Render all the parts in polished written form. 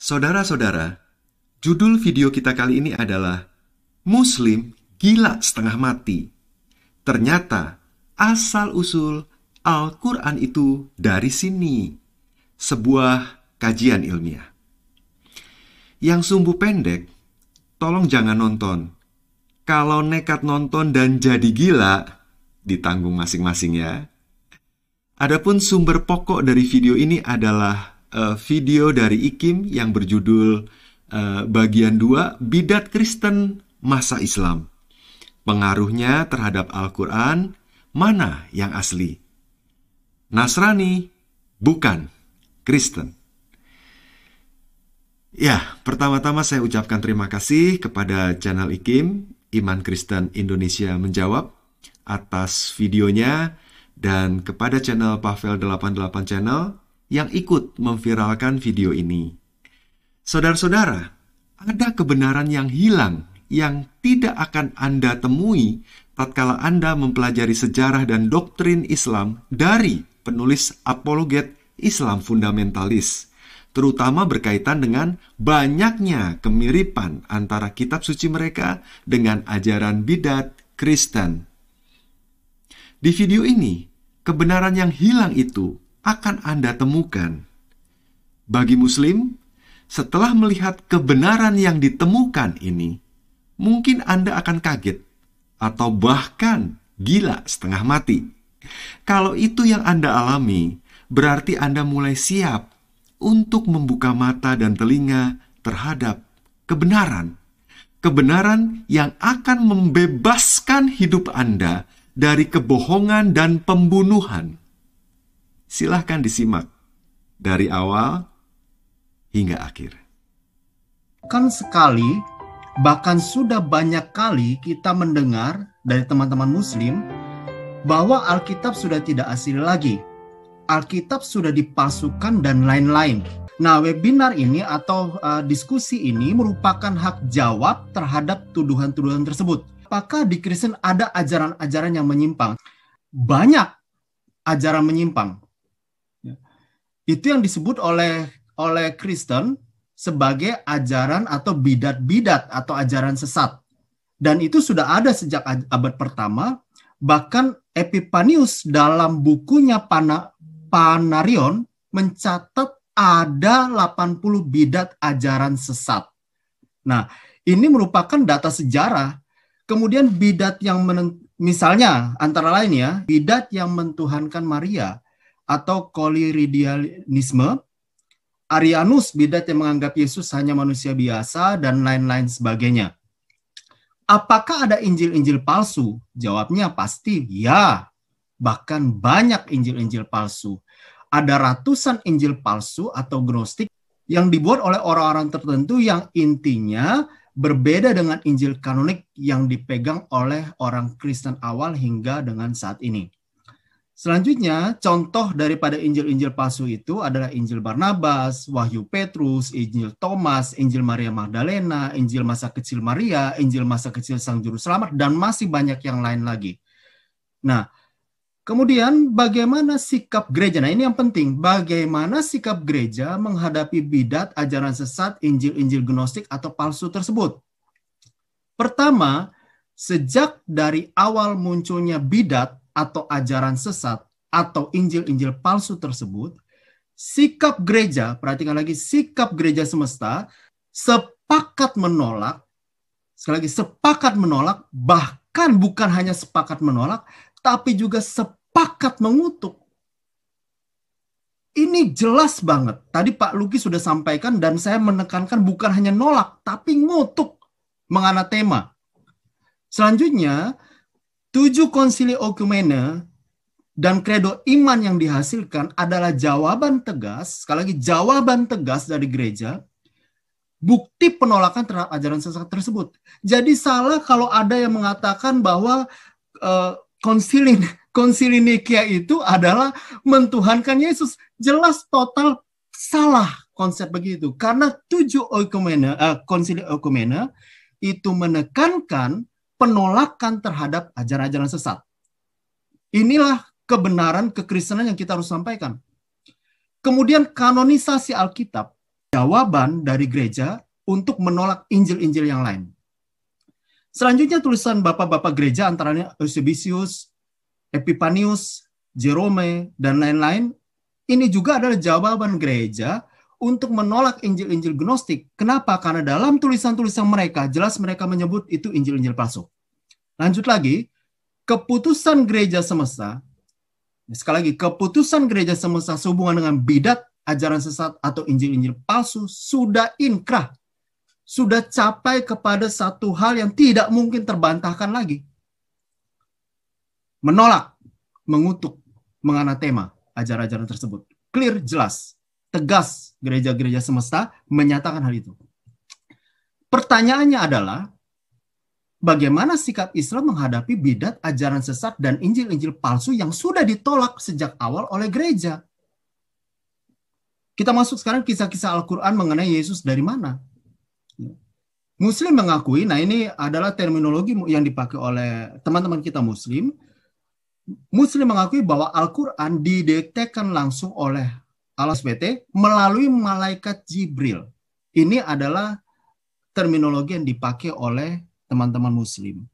Saudara-saudara, judul video kita kali ini adalah Muslim Gila Setengah Mati. Ternyata asal-usul Al-Quran itu dari sini. Sebuah kajian ilmiah. Yang sumbu pendek, tolong jangan nonton. Kalau nekat nonton dan jadi gila, ditanggung masing-masing ya. Adapun sumber pokok dari video ini adalah video dari IKIM yang berjudul bagian 2, Bidat Kristen Masa Islam. Pengaruhnya terhadap Al-Quran, mana yang asli? Nasrani, bukan Kristen. Ya, pertama-tama saya ucapkan terima kasih kepada channel IKIM, Iman Kristen Indonesia Menjawab, atas videonya, dan kepada channel Pavel 88 Channel yang ikut memviralkan video ini. Saudara-saudara, ada kebenaran yang hilang yang tidak akan Anda temui tatkala Anda mempelajari sejarah dan doktrin Islam dari penulis apologet Islam fundamentalis, terutama berkaitan dengan banyaknya kemiripan antara kitab suci mereka dengan ajaran bidat Kristen. Di video ini, kebenaran yang hilang itu akan Anda temukan. Bagi Muslim, setelah melihat kebenaran yang ditemukan ini, mungkin Anda akan kaget atau bahkan gila setengah mati. Kalau itu yang Anda alami, berarti Anda mulai siap untuk membuka mata dan telinga terhadap kebenaran. Kebenaran yang akan membebaskan hidup Anda dari kebohongan dan pembunuhan. Silahkan disimak dari awal hingga akhir. Kan sekali, bahkan sudah banyak kali kita mendengar dari teman-teman Muslim bahwa Alkitab sudah tidak asli lagi. Alkitab sudah dipalsukan dan lain-lain. Nah, webinar ini atau diskusi ini merupakan hak jawab terhadap tuduhan-tuduhan tersebut. Apakah di Kristen ada ajaran-ajaran yang menyimpang? Banyak ajaran menyimpang. Itu yang disebut oleh Kristen sebagai ajaran atau bidat-bidat atau ajaran sesat. Dan itu sudah ada sejak abad pertama. Bahkan Epipanius dalam bukunya Panarion mencatat ada 80 bidat ajaran sesat. Nah, ini merupakan data sejarah. Kemudian bidat yang misalnya antara lain ya, bidat yang mentuhankan Maria atau koliridianisme, Arianus, bidat yang menganggap Yesus hanya manusia biasa, dan lain-lain sebagainya. Apakah ada Injil-Injil palsu? Jawabnya pasti ya. Bahkan banyak Injil-Injil palsu. Ada ratusan Injil palsu atau gnostik yang dibuat oleh orang-orang tertentu yang intinya berbeda dengan Injil kanonik yang dipegang oleh orang Kristen awal hingga dengan saat ini. Selanjutnya, contoh daripada Injil-Injil palsu itu adalah Injil Barnabas, Wahyu Petrus, Injil Thomas, Injil Maria Magdalena, Injil Masa Kecil Maria, Injil Masa Kecil Sang Juru Selamat, dan masih banyak yang lain lagi. Nah, kemudian bagaimana sikap gereja? Nah, ini yang penting. Bagaimana sikap gereja menghadapi bidat, ajaran sesat, Injil-Injil gnostik atau palsu tersebut? Pertama, sejak dari awal munculnya bidat atau ajaran sesat atau Injil-Injil palsu tersebut, sikap gereja, perhatikan lagi, sikap gereja semesta sepakat menolak, sekali lagi sepakat menolak, bahkan bukan hanya sepakat menolak, tapi juga sepakat mengutuk. Ini jelas banget. Tadi Pak Luki sudah sampaikan dan saya menekankan bukan hanya nolak, tapi ngutuk menganatema. Selanjutnya, 7 konsili okumene dan kredo iman yang dihasilkan adalah jawaban tegas, sekali lagi jawaban tegas dari gereja, bukti penolakan terhadap ajaran sesat tersebut. Jadi salah kalau ada yang mengatakan bahwa konsili Nikia itu adalah mentuhankan Yesus. Jelas total salah konsep begitu. Karena 7 konsili okumene itu menekankan penolakan terhadap ajaran-ajaran sesat. Inilah kebenaran kekristenan yang kita harus sampaikan. Kemudian kanonisasi Alkitab jawaban dari gereja untuk menolak Injil-Injil yang lain. Selanjutnya tulisan bapak-bapak gereja antaranya Eusebius, Epipanius, Jerome, dan lain-lain. Ini juga adalah jawaban gereja untuk menolak Injil-Injil Gnostik. Kenapa? Karena dalam tulisan-tulisan mereka, jelas mereka menyebut itu Injil-Injil palsu. Lanjut lagi, keputusan gereja semesta, sekali lagi, keputusan gereja semesta sehubungan dengan bidat, ajaran sesat, atau Injil-Injil palsu sudah inkrah. Sudah capai kepada satu hal yang tidak mungkin terbantahkan lagi. Menolak, mengutuk, menganatema ajaran-ajaran tersebut. Clear, jelas, tegas gereja-gereja semesta menyatakan hal itu. Pertanyaannya adalah, bagaimana sikap Islam menghadapi bidat, ajaran sesat, dan Injil-Injil palsu yang sudah ditolak sejak awal oleh gereja? Kita masuk sekarang kisah-kisah Al-Quran mengenai Yesus dari mana. Muslim mengakui, nah ini adalah terminologi yang dipakai oleh teman-teman kita Muslim. Muslim mengakui bahwa Al-Quran didekatkan langsung oleh Allah SWT melalui malaikat Jibril. Ini adalah terminologi yang dipakai oleh teman-teman Muslim.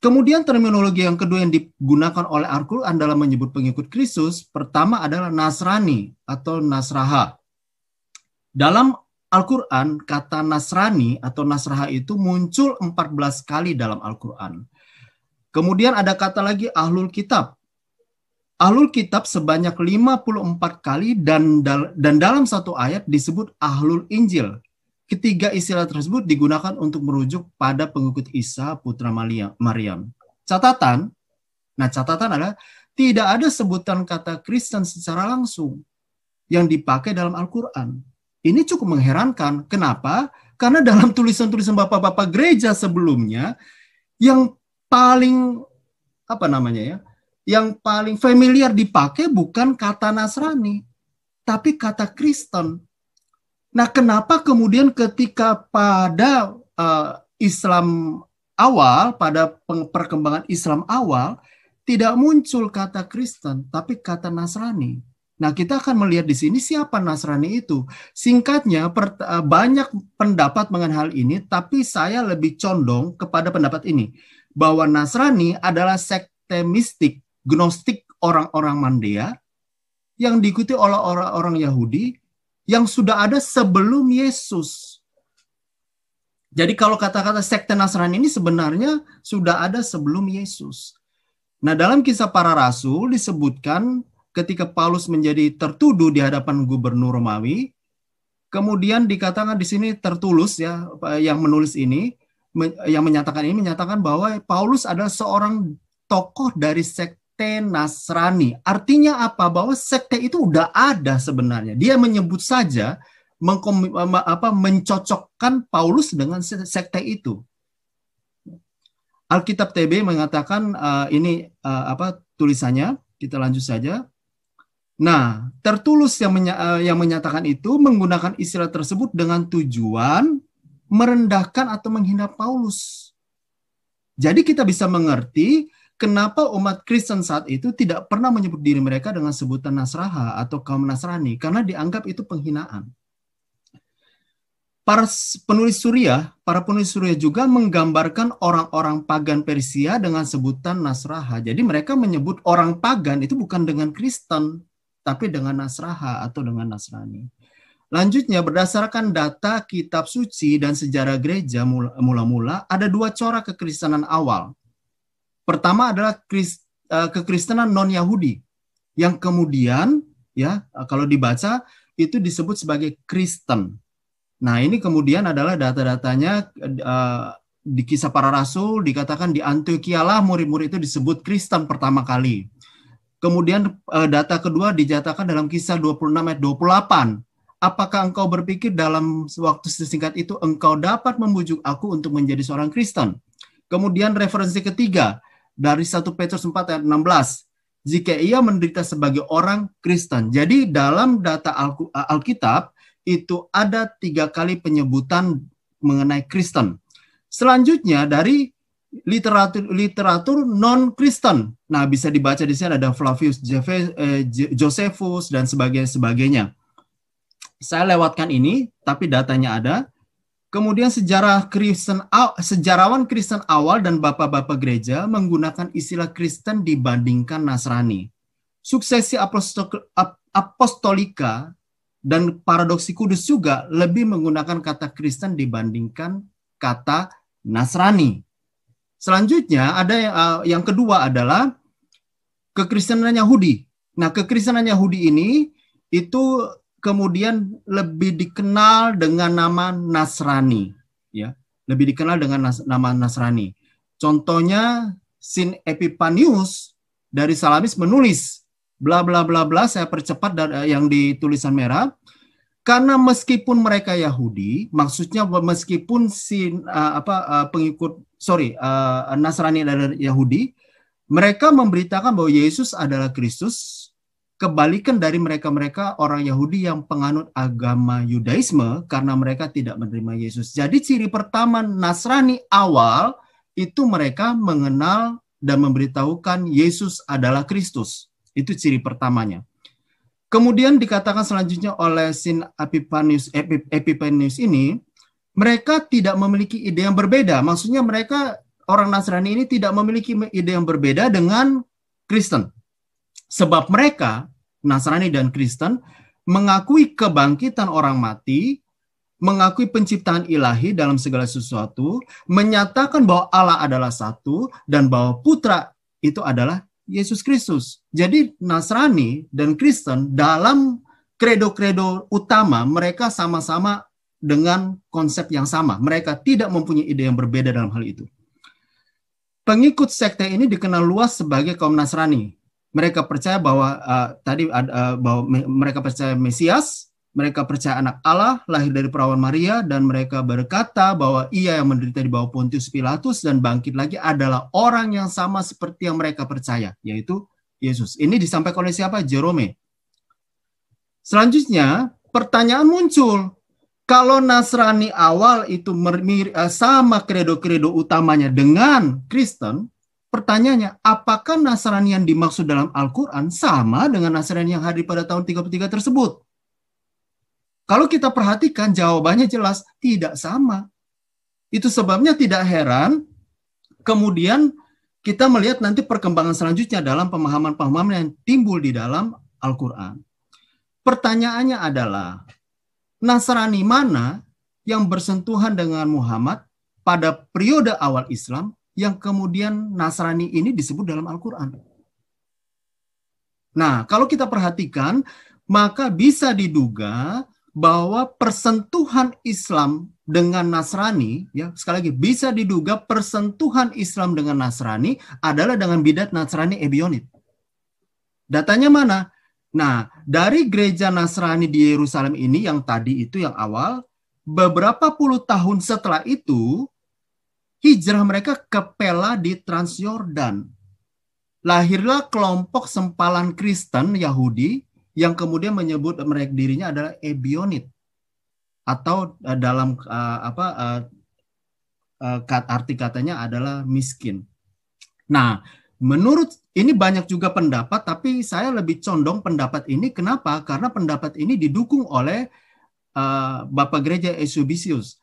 Kemudian terminologi yang kedua yang digunakan oleh Al-Quran dalam menyebut pengikut Kristus, pertama adalah Nasrani atau Nasraha. Dalam Al-Quran, kata Nasrani atau Nasraha itu muncul 14 kali dalam Al-Quran. Kemudian ada kata lagi Ahlul Kitab. Ahlul Kitab sebanyak 54 kali dan dalam satu ayat disebut Ahlul Injil. Ketiga istilah tersebut digunakan untuk merujuk pada pengikut Isa putra Maryam. Catatan adalah tidak ada sebutan kata Kristen secara langsung yang dipakai dalam Al-Quran. Ini cukup mengherankan. Kenapa? Karena dalam tulisan-tulisan bapak-bapak gereja sebelumnya yang paling yang paling familiar dipakai bukan kata Nasrani, tapi kata Kristen. Nah, kenapa kemudian ketika pada Islam awal, pada perkembangan Islam awal, tidak muncul kata Kristen, tapi kata Nasrani? Nah, kita akan melihat di sini siapa Nasrani itu. Singkatnya, banyak pendapat mengenai hal ini, tapi saya lebih condong kepada pendapat ini, bahwa Nasrani adalah sekte mistik, gnostik orang-orang Mandea, yang diikuti oleh orang-orang Yahudi, yang sudah ada sebelum Yesus. Jadi kalau kata-kata sekte Nasrani ini sebenarnya sudah ada sebelum Yesus. Nah, dalam Kisah Para Rasul disebutkan ketika Paulus menjadi tertuduh di hadapan gubernur Romawi, kemudian dikatakan di sini tertulis ya, yang menulis ini, yang menyatakan bahwa Paulus adalah seorang tokoh dari sekte Nasrani. Artinya apa? Bahwa sekte itu udah ada sebenarnya. Dia menyebut saja, mencocokkan Paulus dengan sekte itu. Alkitab TB mengatakan tulisannya. Kita lanjut saja. Nah, Tertulus yang menyatakan itu menggunakan istilah tersebut dengan tujuan merendahkan atau menghina Paulus. Jadi kita bisa mengerti kenapa umat Kristen saat itu tidak pernah menyebut diri mereka dengan sebutan Nasraha atau kaum Nasrani, karena dianggap itu penghinaan. Para penulis Suria juga menggambarkan orang-orang pagan Persia dengan sebutan Nasraha. Jadi mereka menyebut orang pagan itu bukan dengan Kristen, tapi dengan Nasraha atau dengan Nasrani. Lanjutnya, berdasarkan data kitab suci dan sejarah gereja mula-mula, ada dua corak kekristenan awal. Pertama adalah kekristenan non-Yahudi, yang kemudian, ya kalau dibaca, itu disebut sebagai Kristen. Nah, ini kemudian adalah data-datanya di Kisah Para Rasul, dikatakan di Antioquia lah murid-murid itu disebut Kristen pertama kali. Kemudian data kedua dinyatakan dalam Kisah 26 ayat 28. Apakah engkau berpikir dalam waktu sesingkat itu engkau dapat membujuk aku untuk menjadi seorang Kristen? Kemudian referensi ketiga dari 1 Petrus 4 ayat 16. Jika ia menderita sebagai orang Kristen. Jadi dalam data Alkitab itu ada 3 kali penyebutan mengenai Kristen. Selanjutnya dari literatur non-Kristen. Nah, bisa dibaca di sini ada Flavius Josephus dan sebagainya. Saya lewatkan ini, tapi datanya ada. Kemudian sejarawan Kristen awal dan bapak-bapak gereja menggunakan istilah Kristen dibandingkan Nasrani. Suksesi apostolika dan paradoksi kudus juga lebih menggunakan kata Kristen dibandingkan kata Nasrani. Selanjutnya ada yang kedua adalah kekristenan Yahudi. Nah, kekristenan Yahudi ini itu kemudian lebih dikenal dengan nama Nasrani, ya, lebih dikenal dengan nama Nasrani. Contohnya Sin Epiphanius dari Salamis menulis bla bla bla bla, saya percepat yang di tulisan merah, karena meskipun mereka Yahudi, maksudnya meskipun Nasrani adalah Yahudi, mereka memberitakan bahwa Yesus adalah Kristus. Kebalikan dari mereka-mereka orang Yahudi yang penganut agama Yudaisme karena mereka tidak menerima Yesus. Jadi ciri pertama Nasrani awal itu mereka mengenal dan memberitahukan Yesus adalah Kristus. Itu ciri pertamanya. Kemudian dikatakan selanjutnya oleh Sin Epiphanius ini, mereka tidak memiliki ide yang berbeda. Maksudnya mereka, orang Nasrani ini tidak memiliki ide yang berbeda dengan Kristen. Sebab mereka, Nasrani dan Kristen, mengakui kebangkitan orang mati, mengakui penciptaan ilahi dalam segala sesuatu, menyatakan bahwa Allah adalah satu, dan bahwa putra itu adalah Yesus Kristus. Jadi Nasrani dan Kristen dalam kredo-kredo utama, mereka sama-sama dengan konsep yang sama. Mereka tidak mempunyai ide yang berbeda dalam hal itu. Pengikut sekte ini dikenal luas sebagai kaum Nasrani. Mereka percaya bahwa bahwa mereka percaya Mesias, mereka percaya anak Allah lahir dari perawan Maria, dan mereka berkata bahwa ia yang menderita di bawah Pontius Pilatus dan bangkit lagi adalah orang yang sama seperti yang mereka percaya, yaitu Yesus. Ini disampaikan oleh siapa? Jerome. Selanjutnya, pertanyaan muncul. Kalau Nasrani awal itu sama kredo-kredo utamanya dengan Kristen, pertanyaannya, apakah Nasrani yang dimaksud dalam Al-Quran sama dengan Nasrani yang hadir pada tahun 33 tersebut? Kalau kita perhatikan, jawabannya jelas, tidak sama. Itu sebabnya tidak heran, kemudian kita melihat nanti perkembangan selanjutnya dalam pemahaman-pemahaman yang timbul di dalam Al-Quran. Pertanyaannya adalah, Nasrani mana yang bersentuhan dengan Muhammad pada periode awal Islam, yang kemudian Nasrani ini disebut dalam Al-Quran. Nah, kalau kita perhatikan, maka bisa diduga bahwa persentuhan Islam dengan Nasrani, ya sekali lagi, bisa diduga persentuhan Islam dengan Nasrani adalah dengan bidat Nasrani Ebionit. Datanya mana? Nah, dari gereja Nasrani di Yerusalem ini, yang tadi itu yang awal, beberapa puluh tahun setelah itu, hijrah mereka ke Pella di Transyordan. Lahirlah kelompok sempalan Kristen Yahudi yang kemudian menyebut mereka dirinya adalah Ebionit, atau dalam arti katanya adalah miskin. Nah, menurut ini banyak juga pendapat, tapi saya lebih condong pendapat ini. Kenapa? Karena pendapat ini didukung oleh Bapak Gereja Eusebius.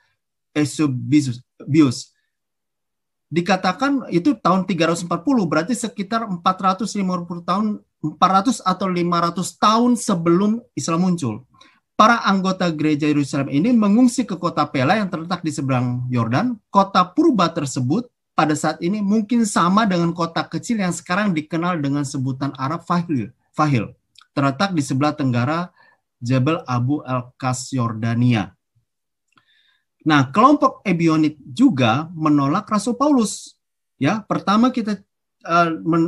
Dikatakan itu tahun 340, berarti sekitar 450 tahun, 400 atau 500 tahun sebelum Islam muncul. Para anggota gereja Yerusalem ini mengungsi ke kota Pella yang terletak di seberang Yordan. Kota purba tersebut pada saat ini mungkin sama dengan kota kecil yang sekarang dikenal dengan sebutan Arab Fahil, terletak di sebelah tenggara Jebel Abu al-Qas, Yordania. Nah, kelompok Ebionit juga menolak Rasul Paulus. Ya, pertama kita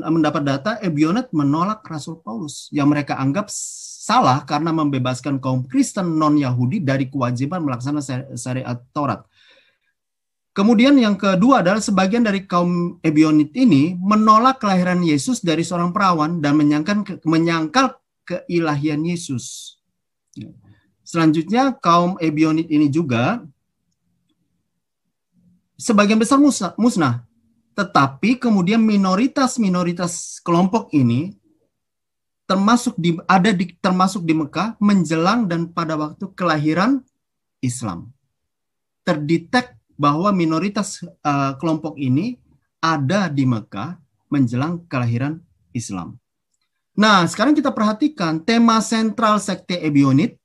mendapat data Ebionit menolak Rasul Paulus yang mereka anggap salah karena membebaskan kaum Kristen non-Yahudi dari kewajiban melaksanakan syariat Taurat. Kemudian yang kedua adalah sebagian dari kaum Ebionit ini menolak kelahiran Yesus dari seorang perawan dan menyangkal keilahian Yesus. Selanjutnya kaum Ebionit ini juga sebagian besar musnah, tetapi kemudian minoritas kelompok ini termasuk di Mekah menjelang dan pada waktu kelahiran Islam. Terdetek bahwa minoritas kelompok ini ada di Mekah menjelang kelahiran Islam. Nah, sekarang kita perhatikan tema sentral sekte Ebionit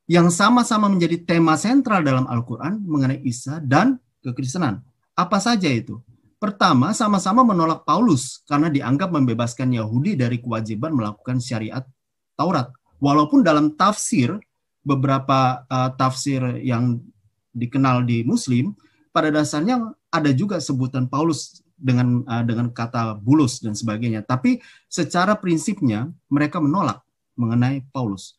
yang sama-sama menjadi tema sentral dalam Al-Quran mengenai Isa dan kekristenan. Apa saja itu? Pertama, sama-sama menolak Paulus karena dianggap membebaskan Yahudi dari kewajiban melakukan syariat Taurat. Walaupun dalam tafsir, beberapa tafsir yang dikenal di Muslim, pada dasarnya ada juga sebutan Paulus dengan kata bulus dan sebagainya. Tapi secara prinsipnya mereka menolak mengenai Paulus.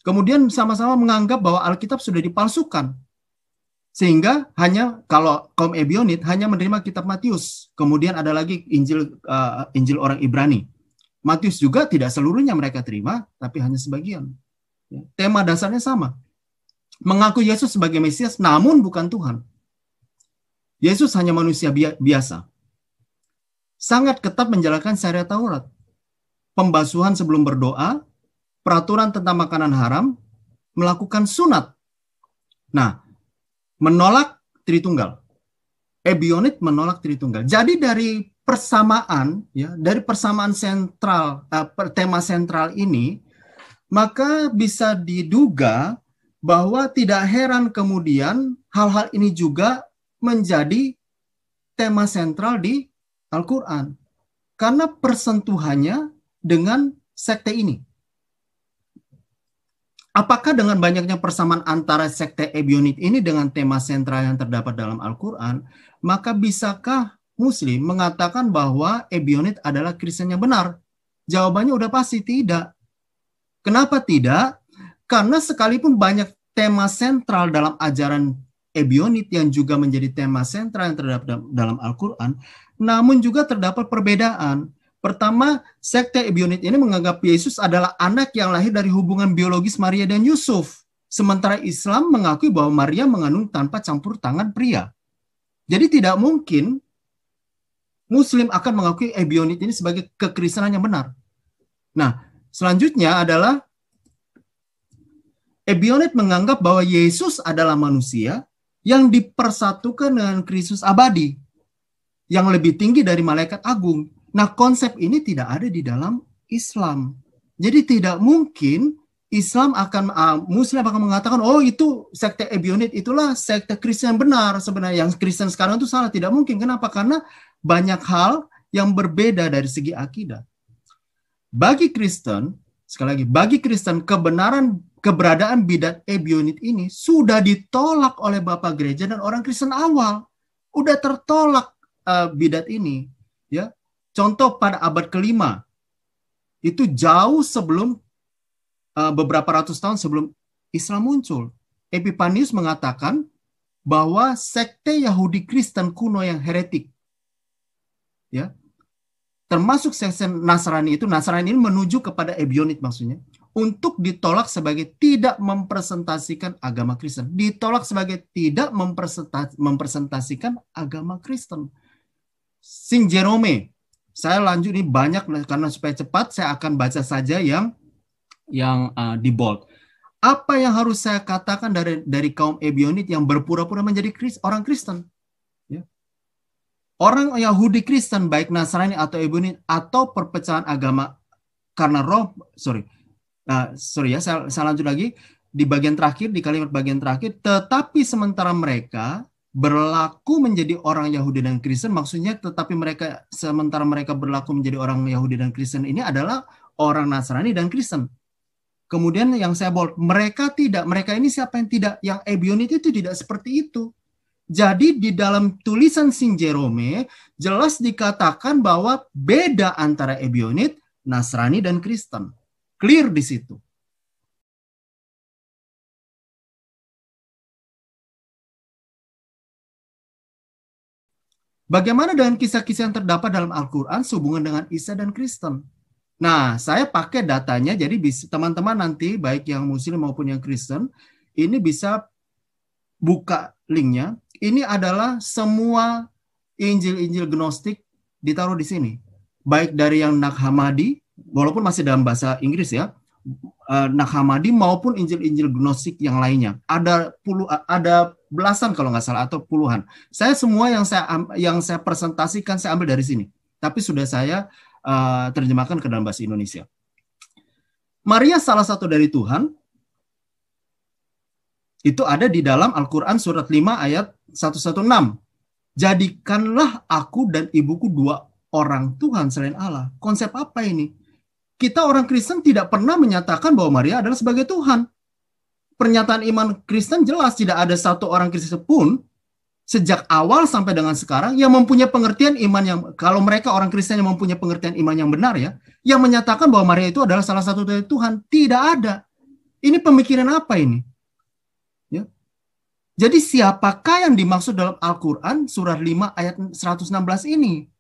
Kemudian sama-sama menganggap bahwa Alkitab sudah dipalsukan. Sehingga kalau kaum Ebionit hanya menerima kitab Matius. Kemudian ada lagi Injil orang Ibrani. Matius juga tidak seluruhnya mereka terima, tapi hanya sebagian. Tema dasarnya sama. Mengaku Yesus sebagai Mesias, namun bukan Tuhan. Yesus hanya manusia biasa. Sangat ketat menjalankan syariat Taurat. Pembasuhan sebelum berdoa, peraturan tentang makanan haram, melakukan sunat. Nah, menolak Tritunggal. Ebionit menolak Tritunggal. Jadi dari persamaan sentral, tema sentral ini, maka bisa diduga bahwa tidak heran kemudian hal-hal ini juga menjadi tema sentral di Al-Quran. Karena persentuhannya dengan sekte ini. Apakah dengan banyaknya persamaan antara sekte Ebionit ini dengan tema sentral yang terdapat dalam Al-Quran, maka bisakah Muslim mengatakan bahwa Ebionit adalah Kristen yang benar? Jawabannya udah pasti tidak. Kenapa tidak? Karena sekalipun banyak tema sentral dalam ajaran Ebionit yang juga menjadi tema sentral yang terdapat dalam Al-Quran, namun juga terdapat perbedaan. Pertama, sekte Ebionit ini menganggap Yesus adalah anak yang lahir dari hubungan biologis Maria dan Yusuf. Sementara Islam mengakui bahwa Maria mengandung tanpa campur tangan pria. Jadi tidak mungkin Muslim akan mengakui Ebionit ini sebagai kekristenan yang benar. Nah, selanjutnya adalah Ebionit menganggap bahwa Yesus adalah manusia yang dipersatukan dengan Kristus abadi, yang lebih tinggi dari malaikat agung. Nah, konsep ini tidak ada di dalam Islam. Jadi tidak mungkin Muslim akan mengatakan, oh itu sekte Ebionit itulah sekte Kristen yang benar. Sebenarnya yang Kristen sekarang itu salah. Tidak mungkin. Kenapa? Karena banyak hal yang berbeda dari segi akidah. Bagi Kristen, sekali lagi, bagi Kristen keberadaan bidat Ebionit ini sudah ditolak oleh Bapak Gereja dan orang Kristen awal. Udah tertolak bidat ini, ya. Contoh pada abad ke-5, itu jauh sebelum beberapa ratus tahun sebelum Islam muncul. Epipanius mengatakan bahwa sekte Yahudi Kristen kuno yang heretik, ya, termasuk sekte Nasrani ini menuju kepada Ebionit maksudnya, untuk ditolak sebagai tidak mempresentasikan agama Kristen. Ditolak sebagai tidak mempresentasikan agama Kristen. Saint Jerome, saya lanjut ini banyak karena supaya cepat saya akan baca saja yang di bold. Apa yang harus saya katakan dari kaum Ebionit yang berpura-pura menjadi orang Kristen? Ya. Orang Yahudi Kristen baik Nasrani atau Ebionit atau perpecahan agama karena saya lanjut lagi di bagian terakhir, di kalimat bagian terakhir, tetapi sementara mereka berlaku menjadi orang Yahudi dan Kristen, maksudnya sementara mereka berlaku menjadi orang Yahudi dan Kristen ini adalah orang Nasrani dan Kristen. Kemudian yang saya bold, mereka ini siapa yang tidak? Yang Ebionit itu tidak seperti itu. Jadi di dalam tulisan Saint Jerome jelas dikatakan bahwa beda antara Ebionit, Nasrani dan Kristen. Clear di situ. Bagaimana dengan kisah-kisah yang terdapat dalam Al-Quran sehubungan dengan Isa dan Kristen? Nah, saya pakai datanya, jadi teman-teman nanti, baik yang Muslim maupun yang Kristen, ini bisa buka linknya. Ini adalah semua Injil-Injil Gnostik ditaruh di sini. Baik dari yang Nag Hammadi, walaupun masih dalam bahasa Inggris ya, Nag Hammadi maupun Injil-Injil Gnostik yang lainnya. Ada belasan kalau nggak salah atau puluhan. Saya semua yang saya presentasikan saya ambil dari sini. Tapi sudah saya terjemahkan ke dalam bahasa Indonesia. Maria salah satu dari Tuhan. Itu ada di dalam Al-Quran surat 5 ayat 116. Jadikanlah aku dan ibuku dua orang Tuhan selain Allah. Konsep apa ini? Kita orang Kristen tidak pernah menyatakan bahwa Maria adalah sebagai Tuhan. Pernyataan iman Kristen jelas, tidak ada satu orang Kristen pun sejak awal sampai dengan sekarang yang mempunyai pengertian iman yang, kalau mereka orang Kristen yang mempunyai pengertian iman yang benar ya, yang menyatakan bahwa Maria itu adalah salah satu dari Tuhan. Tidak ada. Ini pemikiran apa ini? Ya. Jadi siapakah yang dimaksud dalam Al-Quran surat 5 ayat 116 ini?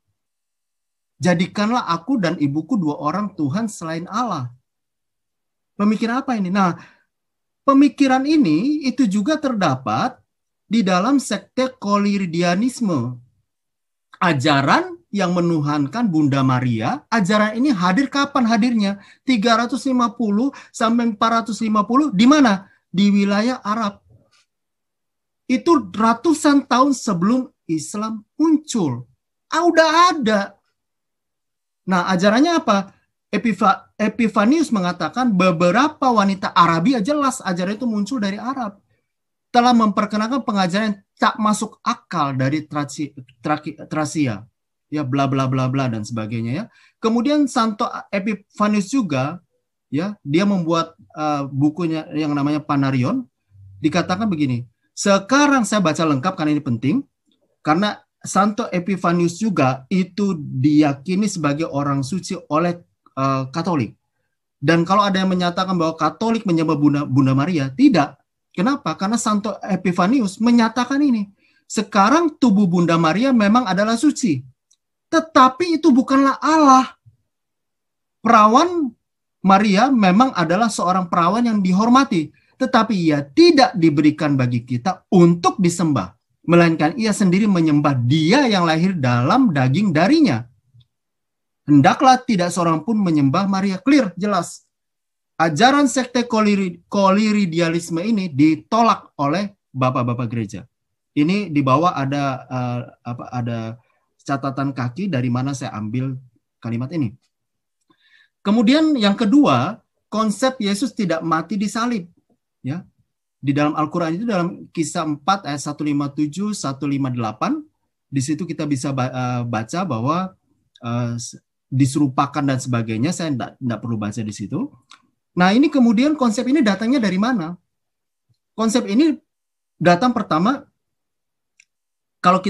Jadikanlah aku dan ibuku dua orang Tuhan selain Allah. Pemikiran apa ini? Nah, pemikiran ini itu juga terdapat di dalam sekte Koliridianisme. Ajaran yang menuhankan Bunda Maria, ajaran ini hadir kapan hadirnya? 350 sampai 450 di mana? Di wilayah Arab. Itu ratusan tahun sebelum Islam muncul. Udah ada. Nah, ajarannya apa? Epifanius mengatakan beberapa wanita Arabia, jelas ajaran itu muncul dari Arab, telah memperkenalkan pengajaran yang tak masuk akal dari Tracia, ya bla bla bla bla dan sebagainya ya. Kemudian Santo Epifanius juga, ya dia membuat bukunya yang namanya Panarion. Dikatakan begini. Sekarang saya baca lengkap karena ini penting, karena Santo Epifanius juga itu diyakini sebagai orang suci oleh Katolik. Dan kalau ada yang menyatakan bahwa Katolik menyembah Bunda Maria, tidak. Kenapa? Karena Santo Epifanius menyatakan ini. Sekarang tubuh Bunda Maria memang adalah suci. Tetapi itu bukanlah Allah. Perawan Maria memang adalah seorang perawan yang dihormati. Tetapi ia tidak diberikan bagi kita untuk disembah. Melainkan ia sendiri menyembah Dia yang lahir dalam daging darinya. Hendaklah tidak seorang pun menyembah Maria. Clear, jelas. Ajaran sekte koliridialisme ini ditolak oleh bapak-bapak gereja. Ini di bawah ada catatan kaki dari mana saya ambil kalimat ini. Kemudian yang kedua, konsep Yesus tidak mati di salib. Ya. Di dalam Al-Quran itu dalam Kisah 4 ayat 157, 158, di situ kita bisa baca bahwa diserupakan dan sebagainya. Saya tidak perlu baca di situ. Nah ini kemudian konsep ini datangnya dari mana? Konsep ini datang pertama, kalau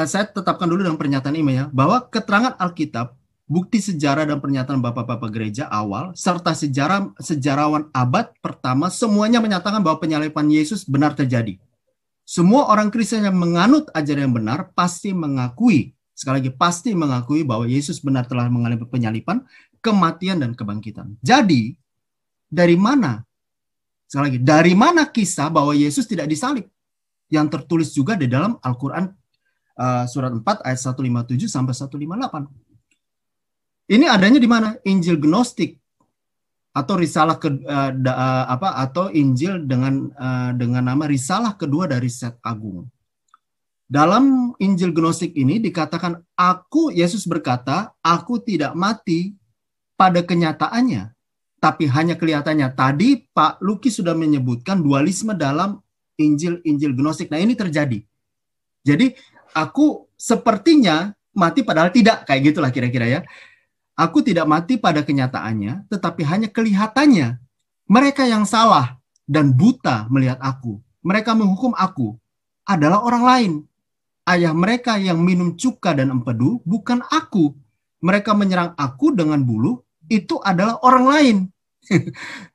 saya tetapkan dulu dalam pernyataan ini ya, bahwa keterangan Alkitab, bukti sejarah dan pernyataan bapak-bapak gereja awal, serta sejarawan abad pertama, semuanya menyatakan bahwa penyaliban Yesus benar terjadi. Semua orang Kristen yang menganut ajaran yang benar pasti mengakui, sekali lagi pasti mengakui bahwa Yesus benar telah mengalami penyaliban, kematian, dan kebangkitan. Jadi, dari mana? Sekali lagi, dari mana kisah bahwa Yesus tidak disalib? Yang tertulis juga di dalam Al-Quran surat 4 ayat 157 sampai 158. Ini adanya di mana? Injil Gnostik atau risalah atau Injil dengan nama risalah kedua dari Set Agung. Dalam Injil Gnostik ini dikatakan, Yesus berkata, aku tidak mati pada kenyataannya, tapi hanya kelihatannya. Tadi Pak Luki sudah menyebutkan dualisme dalam Injil Gnostik. Nah ini terjadi. Jadi aku sepertinya mati padahal tidak, kayak gitulah kira-kira ya. Aku tidak mati pada kenyataannya, tetapi hanya kelihatannya. Mereka yang salah dan buta melihat aku. Mereka menghukum aku adalah orang lain. Ayah mereka yang minum cuka dan empedu bukan aku. Mereka menyerang aku dengan bulu, itu adalah orang lain.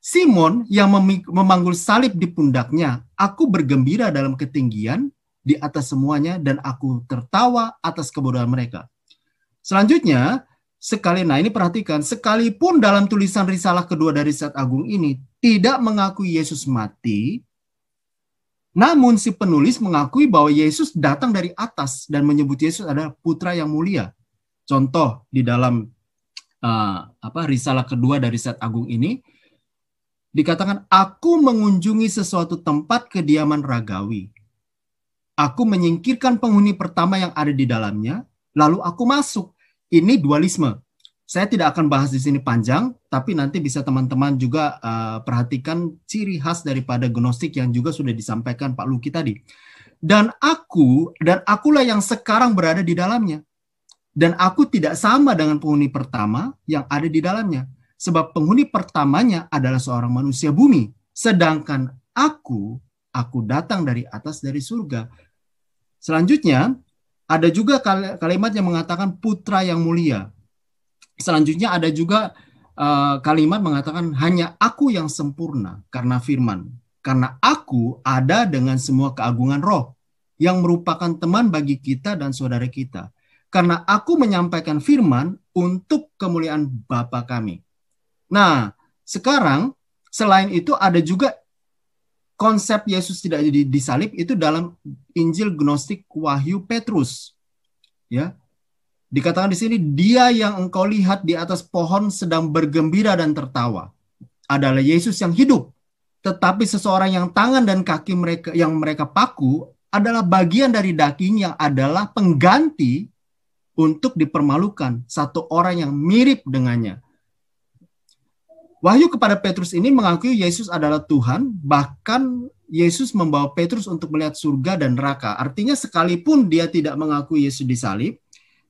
Simon yang memanggul salib di pundaknya, aku bergembira dalam ketinggian di atas semuanya, dan aku tertawa atas kebodohan mereka. Selanjutnya, ini perhatikan, sekalipun dalam tulisan risalah kedua dari Set Agung ini tidak mengakui Yesus mati, namun si penulis mengakui bahwa Yesus datang dari atas dan menyebut Yesus adalah putra yang mulia. Contoh di dalam risalah kedua dari Zat Agung ini, dikatakan, aku mengunjungi sesuatu tempat kediaman ragawi. Aku menyingkirkan penghuni pertama yang ada di dalamnya, lalu aku masuk. Ini dualisme. Saya tidak akan bahas di sini panjang, tapi nanti bisa teman-teman juga perhatikan ciri khas daripada gnostik yang juga sudah disampaikan Pak Luki tadi. Dan akulah yang sekarang berada di dalamnya. Dan aku tidak sama dengan penghuni pertama yang ada di dalamnya. Sebab penghuni pertamanya adalah seorang manusia bumi. Sedangkan aku datang dari atas, dari surga. Selanjutnya, ada juga kalimat yang mengatakan putra yang mulia. Selanjutnya ada juga kalimat mengatakan hanya aku yang sempurna karena firman. Karena aku ada dengan semua keagungan roh yang merupakan teman bagi kita dan saudara kita. Karena aku menyampaikan firman untuk kemuliaan Bapa kami. Nah, sekarang selain itu ada juga konsep Yesus tidak disalib itu dalam Injil Gnostik Wahyu Petrus. Ya. Dikatakan di sini, dia yang engkau lihat di atas pohon sedang bergembira dan tertawa adalah Yesus yang hidup. Tetapi seseorang yang tangan dan kaki mereka paku adalah bagian dari daging yang adalah pengganti untuk dipermalukan satu orang yang mirip dengannya. Wahyu kepada Petrus ini mengakui Yesus adalah Tuhan, bahkan Yesus membawa Petrus untuk melihat surga dan neraka. Artinya sekalipun dia tidak mengakui Yesus disalib,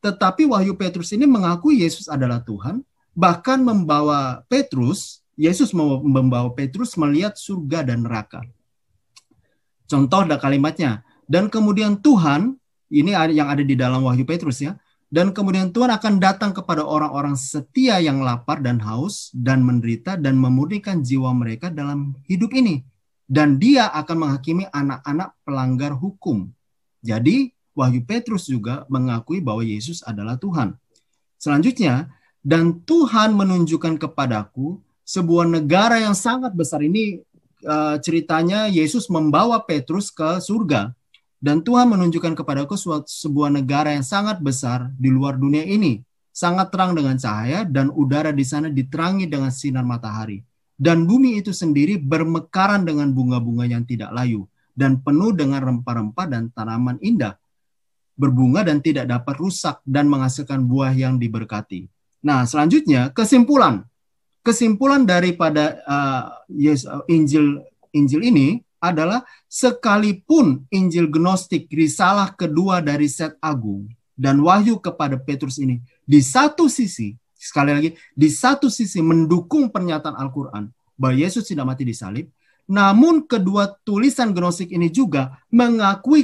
tetapi Wahyu Petrus ini mengakui Yesus adalah Tuhan, bahkan membawa Yesus membawa Petrus melihat surga dan neraka. Contoh ada kalimatnya, dan kemudian Tuhan, ini yang ada di dalam Wahyu Petrus ya, dan kemudian Tuhan akan datang kepada orang-orang setia yang lapar dan haus dan menderita dan memurnikan jiwa mereka dalam hidup ini. Dan dia akan menghakimi anak-anak pelanggar hukum. Jadi, Wahyu Petrus juga mengakui bahwa Yesus adalah Tuhan. Selanjutnya, dan Tuhan menunjukkan kepadaku sebuah negara yang sangat besar. Ini ceritanya Yesus membawa Petrus ke surga. Dan Tuhan menunjukkan kepadaku sebuah negara yang sangat besar di luar dunia ini. Sangat terang dengan cahaya dan udara di sana diterangi dengan sinar matahari. Dan bumi itu sendiri bermekaran dengan bunga-bunga yang tidak layu. Dan penuh dengan rempah-rempah dan tanaman indah. Berbunga dan tidak dapat rusak dan menghasilkan buah yang diberkati. Nah, selanjutnya kesimpulan daripada Injil ini adalah sekalipun Injil Gnostik risalah kedua dari Zat Agung dan Wahyu kepada Petrus ini di satu sisi, sekali lagi, di satu sisi mendukung pernyataan Al-Quran bahwa Yesus tidak mati disalib, namun kedua tulisan Gnostik ini juga mengakui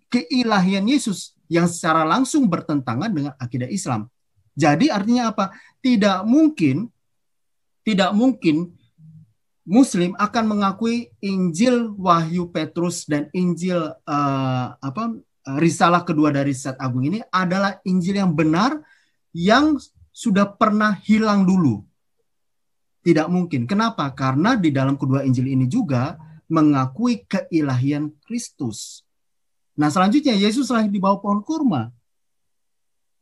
keilahian Yesus yang secara langsung bertentangan dengan akidah Islam. Jadi artinya apa? Tidak mungkin Muslim akan mengakui Injil Wahyu Petrus dan Injil risalah kedua dari Zat Agung ini adalah Injil yang benar yang sudah pernah hilang dulu. Tidak mungkin. Kenapa? Karena di dalam kedua Injil ini juga mengakui keilahian Kristus. Nah, selanjutnya Yesus lahir di bawah pohon kurma.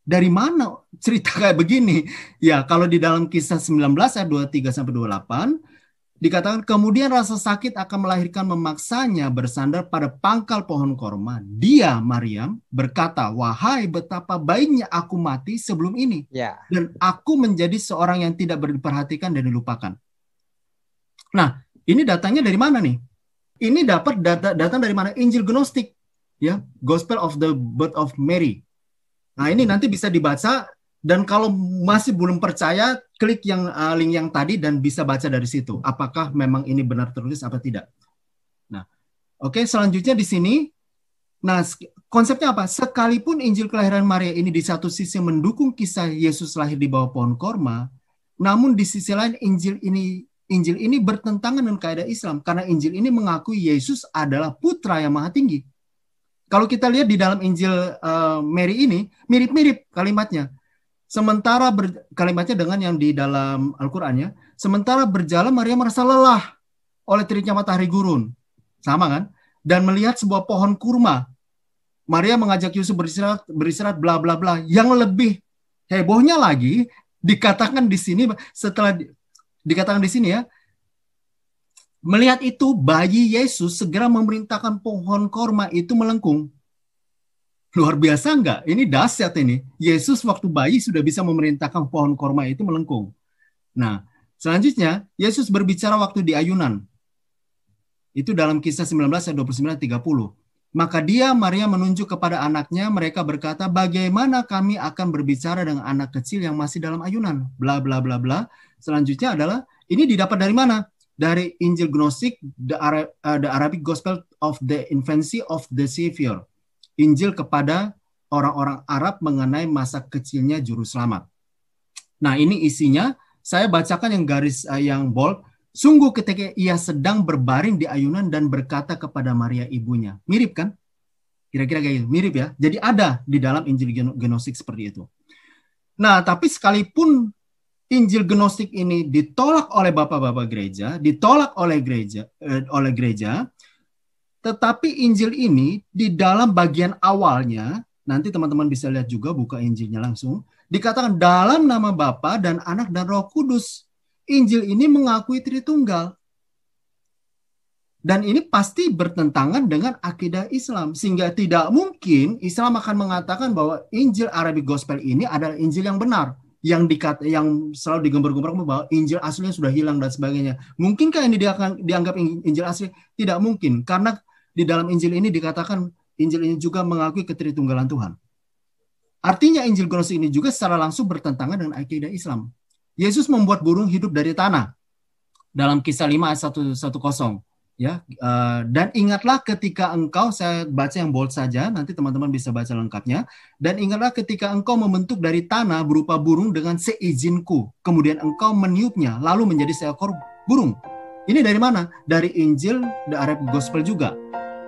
Dari mana cerita kayak begini? Ya, kalau di dalam Kisah 19 ayat 23-28 dikatakan kemudian rasa sakit akan melahirkan memaksanya bersandar pada pangkal pohon korma. Dia, Maryam, berkata, wahai betapa baiknya aku mati sebelum ini. Ya. Dan aku menjadi seorang yang tidak diperhatikan dan dilupakan. Nah, ini datangnya dari mana nih? Ini dapat datang dari mana? Injil Gnostik. Ya, Gospel of the Birth of Mary. Nah, ini nanti bisa dibaca. Dan kalau masih belum percaya, klik link yang tadi dan bisa baca dari situ. Apakah memang ini benar tertulis apa tidak? Nah, oke, selanjutnya di sini. Nah, konsepnya apa? Sekalipun Injil kelahiran Maria ini di satu sisi mendukung kisah Yesus lahir di bawah pohon korma, namun di sisi lain Injil ini bertentangan dengan kaidah Islam karena Injil ini mengakui Yesus adalah putra yang maha tinggi. Kalau kita lihat di dalam Injil Mary ini mirip-mirip kalimatnya. Sementara kalimatnya dengan yang di dalam Al-Qur'annya, sementara berjalan Maria merasa lelah oleh teriknya matahari gurun. Sama kan? Dan melihat sebuah pohon kurma. Maria mengajak Yusuf beristirahat bla bla bla. Yang lebih hebohnya lagi, Dikatakan di sini, dikatakan di sini ya, melihat itu bayi Yesus segera memerintahkan pohon korma itu melengkung. Luar biasa enggak? Ini dahsyat ini. Yesus waktu bayi sudah bisa memerintahkan pohon korma itu melengkung. Nah, selanjutnya Yesus berbicara waktu di ayunan. Itu dalam Kisah 19 ayat 29-30. Maka dia, Maria, menunjuk kepada anaknya. Mereka berkata, bagaimana kami akan berbicara dengan anak kecil yang masih dalam ayunan? Bla bla bla bla. Selanjutnya adalah, ini didapat dari mana? Dari Injil Gnostik, the Arabic Gospel of the Infancy of the Savior. Injil kepada orang-orang Arab mengenai masa kecilnya juru selamat. Nah, ini isinya. Saya bacakan yang garis yang bold. Sungguh ketika ia sedang berbaring di ayunan dan berkata kepada Maria ibunya. Mirip kan? Kira-kira kayak gitu. Mirip ya. Jadi ada di dalam Injil Gnostik seperti itu. Nah, tapi sekalipun Injil Gnostik ini ditolak oleh bapak-bapak gereja, ditolak oleh gereja, tetapi Injil ini di dalam bagian awalnya, nanti teman-teman bisa lihat juga, buka Injilnya langsung, dikatakan dalam nama Bapa dan Anak dan Roh Kudus. Injil ini mengakui Tritunggal. Dan ini pasti bertentangan dengan akidah Islam. Sehingga tidak mungkin Islam akan mengatakan bahwa Injil Arabic Gospel ini adalah Injil yang benar. Yang selalu digembar-gembar bahwa Injil aslinya sudah hilang dan sebagainya. Mungkinkah ini dianggap Injil asli? Tidak mungkin. Karena di dalam Injil ini dikatakan Injil ini juga mengakui ketritunggalan Tuhan. Artinya Injil Gnostik ini juga secara langsung bertentangan dengan akidah Islam. Yesus membuat burung hidup dari tanah. Dalam Kisah 5 ayat 110. Ya, dan ingatlah ketika engkau, saya baca yang bold saja, nanti teman-teman bisa baca lengkapnya. Dan ingatlah ketika engkau membentuk dari tanah berupa burung dengan seizinku. Kemudian engkau meniupnya, lalu menjadi seekor burung. Ini dari mana? Dari Injil The Arabic Gospel juga.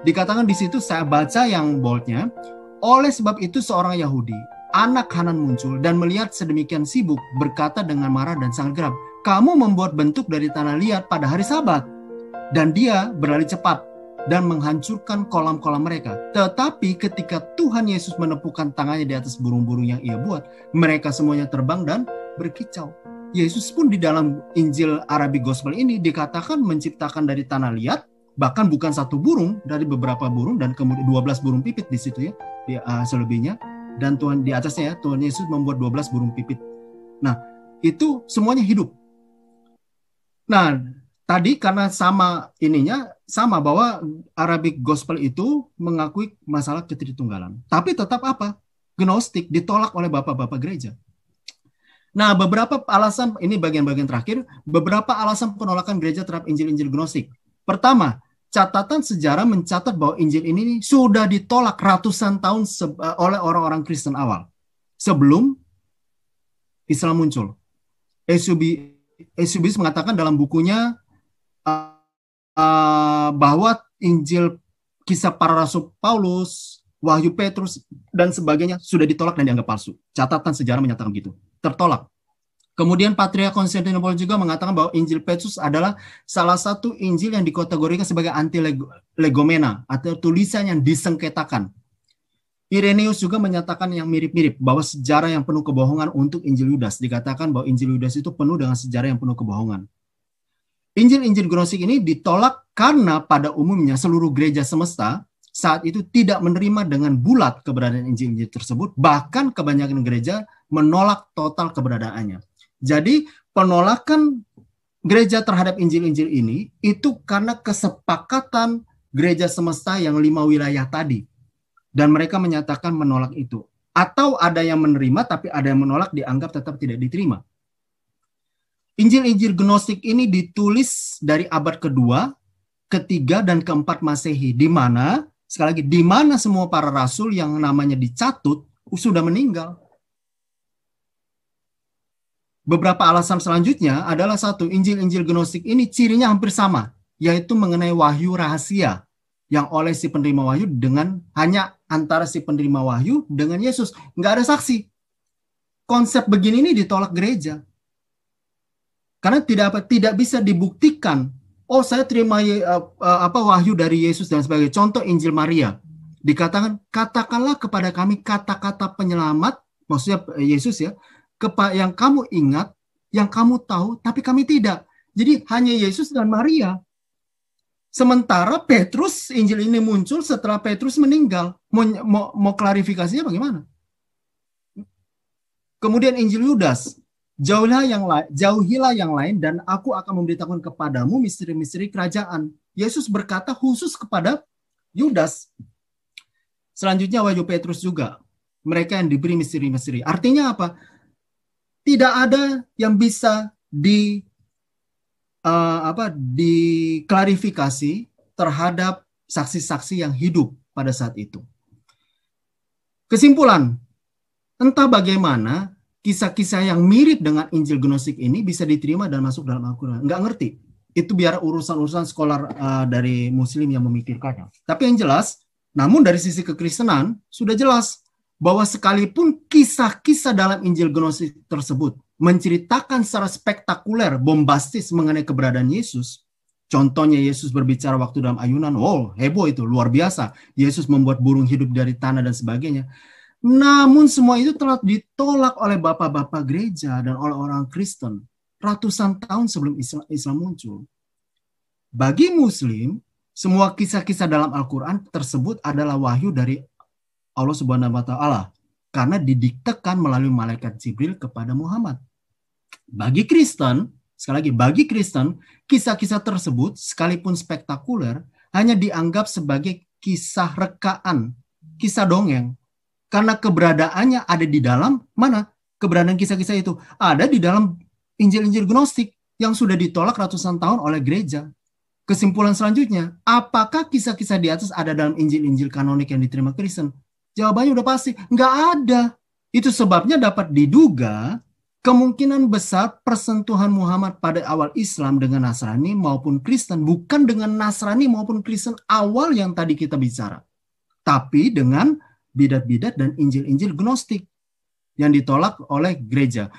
Dikatakan di situ, saya baca yang boldnya, oleh sebab itu seorang Yahudi, anak Hanan muncul dan melihat sedemikian sibuk, berkata dengan marah dan sangat geram, kamu membuat bentuk dari tanah liat pada hari Sabat. Dan dia berlari cepat dan menghancurkan kolam-kolam mereka. Tetapi ketika Tuhan Yesus menepukkan tangannya di atas burung-burung yang ia buat, mereka semuanya terbang dan berkicau. Yesus pun di dalam Injil Arabic Gospel ini dikatakan menciptakan dari tanah liat, bahkan bukan satu burung, dari beberapa burung, dan kemudian 12 burung pipit di situ ya, selebihnya. Dan Tuhan di atasnya ya, Tuhan Yesus membuat 12 burung pipit. Nah, itu semuanya hidup. Nah, tadi karena sama bahwa Arabic Gospel itu mengakui masalah ketritunggalan. Tapi tetap apa? Gnostik ditolak oleh bapak-bapak gereja. Nah, beberapa alasan, ini bagian-bagian terakhir, beberapa alasan penolakan gereja terhadap Injil-Injil Gnostik. Pertama, catatan sejarah mencatat bahwa Injil ini sudah ditolak ratusan tahun oleh orang-orang Kristen awal. Sebelum Islam muncul. Eusebius mengatakan dalam bukunya bahwa Injil Kisah Para Rasul Paulus, Wahyu Petrus, dan sebagainya sudah ditolak dan dianggap palsu. Catatan sejarah menyatakan begitu. Tertolak. Kemudian Patriark Konstantinopel juga mengatakan bahwa Injil Petrus adalah salah satu Injil yang dikategorikan sebagai anti-legomena atau tulisan yang disengketakan. Irenaeus juga menyatakan yang mirip-mirip bahwa sejarah yang penuh kebohongan untuk Injil Yudas. Dikatakan bahwa Injil Yudas itu penuh dengan sejarah yang penuh kebohongan. Injil-Injil Gnostik ini ditolak karena pada umumnya seluruh gereja semesta saat itu tidak menerima dengan bulat keberadaan Injil-Injil tersebut. Bahkan kebanyakan gereja menolak total keberadaannya. Jadi penolakan gereja terhadap Injil-Injil ini itu karena kesepakatan gereja semesta yang 5 wilayah tadi. Dan mereka menyatakan menolak itu. Atau ada yang menerima tapi ada yang menolak, dianggap tetap tidak diterima. Injil-Injil Gnostik ini ditulis dari abad kedua, ketiga, dan keempat Masehi. Di mana, sekali lagi, di mana semua para rasul yang namanya dicatut sudah meninggal. Beberapa alasan selanjutnya adalah satu, Injil-Injil Gnostik ini cirinya hampir sama, yaitu mengenai wahyu rahasia yang oleh si penerima wahyu dengan hanya antara si penerima wahyu dengan Yesus. Nggak ada saksi. Konsep begini ini ditolak gereja. Karena tidak bisa dibuktikan. Oh, saya terima wahyu dari Yesus dan sebagainya. Contoh Injil Maria. Dikatakan, katakanlah kepada kami kata-kata penyelamat, maksudnya Yesus ya, yang kamu ingat, yang kamu tahu, tapi kami tidak. Jadi hanya Yesus dan Maria. Sementara Petrus, Injil ini muncul setelah Petrus meninggal. Mau klarifikasinya bagaimana? Kemudian Injil Yudas, jauhilah yang lain dan aku akan memberitakan kepadamu misteri-misteri kerajaan. Yesus berkata khusus kepada Yudas. Selanjutnya Wahyu Petrus juga. Mereka yang diberi misteri-misteri. Artinya apa? Tidak ada yang bisa diklarifikasi terhadap saksi-saksi yang hidup pada saat itu. Kesimpulan, entah bagaimana kisah-kisah yang mirip dengan Injil Gnostik ini bisa diterima dan masuk dalam Al-Quran. Nggak ngerti. Itu biar urusan-urusan skolar dari Muslim yang memikirkannya. Tapi yang jelas, namun dari sisi kekristenan, sudah jelas bahwa sekalipun kisah-kisah dalam Injil Gnostik tersebut menceritakan secara spektakuler, bombastis mengenai keberadaan Yesus. Contohnya Yesus berbicara waktu dalam ayunan, heboh itu, luar biasa. Yesus membuat burung hidup dari tanah dan sebagainya. Namun semua itu telah ditolak oleh bapak-bapak gereja dan oleh orang Kristen ratusan tahun sebelum Islam muncul. Bagi Muslim, semua kisah-kisah dalam Al-Quran tersebut adalah wahyu dari Allah Subhanahu wa Ta'ala karena didiktekan melalui malaikat Jibril kepada Muhammad. Bagi Kristen, sekali lagi, bagi Kristen, kisah-kisah tersebut sekalipun spektakuler hanya dianggap sebagai kisah rekaan, kisah dongeng. Karena keberadaannya ada di dalam mana? Keberadaan kisah-kisah itu ada di dalam Injil-Injil Gnostik yang sudah ditolak ratusan tahun oleh gereja. Kesimpulan selanjutnya, apakah kisah-kisah di atas ada dalam Injil-Injil kanonik yang diterima Kristen? Jawabannya udah pasti, nggak ada. Itu sebabnya dapat diduga kemungkinan besar persentuhan Muhammad pada awal Islam dengan Nasrani maupun Kristen bukan dengan Nasrani maupun Kristen awal yang tadi kita bicara, tapi dengan bidat-bidat dan Injil-Injil Gnostik yang ditolak oleh gereja.